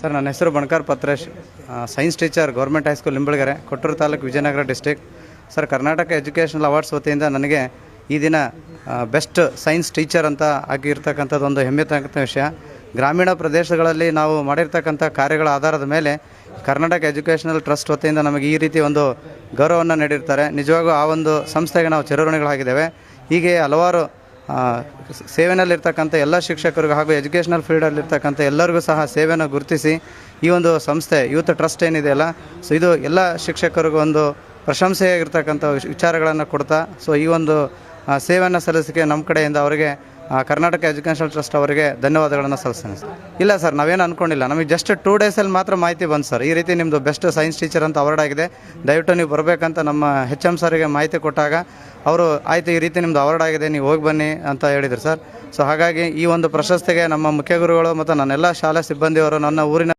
Sir, ನನ್ನ ಹೆಸರು Banakar Patresh, science teacher, government high school Nimbalagere, Kotturu taluk, Vijayanagara district. Sir, Karnataka educational awards ವತಿಯಿಂದ ನನಗೆ ಈ ದಿನ ಬೆಸ್ಟ್ ಸೈನ್ಸ್ ಟೀಚರ್ ಅಂತ ಆಗಿರ್ತಕ್ಕಂಥದ್ದು ಒಂದು ಹೆಮ್ಮೆ ತಕ್ಕಂಥ ವಿಷಯ. ಗ್ರಾಮೀಣ ಪ್ರದೇಶಗಳಲ್ಲಿ ನಾವು ಮಾಡಿರ್ತಕ್ಕಂಥ ಕಾರ್ಯಗಳ ಆಧಾರದ ಮೇಲೆ ಕರ್ನಾಟಕ ಎಜುಕೇಷನಲ್ ಟ್ರಸ್ಟ್ ವತಿಯಿಂದ ನಮಗೆ ಈ ರೀತಿ ಒಂದು ಗೌರವವನ್ನು ನೀಡಿರ್ತಾರೆ. ನಿಜವಾಗೂ ಆ ಒಂದು ಸಂಸ್ಥೆಗೆ ನಾವು ಚಿರಋಣಿಗಳಾಗಿದ್ದೇವೆ. ಹೀಗೆ ಹಲವಾರು ಸೇವೆಯಲ್ಲಿರ್ತಕ್ಕಂಥ ಎಲ್ಲ ಶಿಕ್ಷಕರಿಗೂ ಹಾಗೂ ಎಜುಕೇಷನಲ್ ಫೀಲ್ಡಲ್ಲಿರ್ತಕ್ಕಂಥ ಎಲ್ಲರಿಗೂ ಸಹ ಸೇವೆಯನ್ನು ಗುರುತಿಸಿ ಈ ಒಂದು ಸಂಸ್ಥೆ ಯೂತ್ ಟ್ರಸ್ಟ್ ಏನಿದೆಯಲ್ಲ, ಸೊ ಇದು ಎಲ್ಲ ಶಿಕ್ಷಕರಿಗೂ ಒಂದು ಪ್ರಶಂಸೆಯಾಗಿರ್ತಕ್ಕಂಥ ವಿಚಾರಗಳನ್ನು ಕೊಡ್ತಾ, ಸೊ ಈ ಒಂದು ಸೇವೆಯನ್ನು ಸಲ್ಲಿಸಲಿಕ್ಕೆ ನಮ್ಮ ಕಡೆಯಿಂದ ಅವರಿಗೆ ಕರ್ನಾಟಕ ಎಜುಕೇಷನಲ್ ಟ್ರಸ್ಟ್ ಅವರಿಗೆ ಧನ್ಯವಾದಗಳನ್ನು ಸಲ್ಲಿಸ್ತೇನೆ ಸರ್. ಇಲ್ಲ ಸರ್, ನಾವೇನು ಅಂದ್ಕೊಂಡಿಲ್ಲ. ನಮಗೆ ಜಸ್ಟ್ 2 ಡೇಸಲ್ಲಿ ಮಾತ್ರ ಮಾಹಿತಿ ಬಂತು ಸರ್, ಈ ರೀತಿ ನಿಮ್ಮದು ಬೆಸ್ಟ್ ಸೈನ್ಸ್ ಟೀಚರ್ ಅಂತ ಅವಾರ್ಡ್ ಆಗಿದೆ, ದಯವಿಟ್ಟು ನೀವು ಬರಬೇಕಂತ ನಮ್ಮ HM ಸರಿಗೆ ಮಾಹಿತಿ ಕೊಟ್ಟಾಗ ಅವರು ಆಯಿತು, ಈ ರೀತಿ ನಿಮ್ಮದು ಅವಾರ್ಡ್ ಆಗಿದೆ, ನೀವು ಹೋಗಿ ಬನ್ನಿ ಅಂತ ಹೇಳಿದರು ಸರ್. ಸೊ ಹಾಗಾಗಿ ಈ ಒಂದು ಪ್ರಶಸ್ತಿಗೆ ನಮ್ಮ ಮುಖ್ಯ ಗುರುಗಳು ಮತ್ತು ನನ್ನೆಲ್ಲ ಶಾಲಾ ಸಿಬ್ಬಂದಿಯವರು, ನನ್ನ ಊರಿನ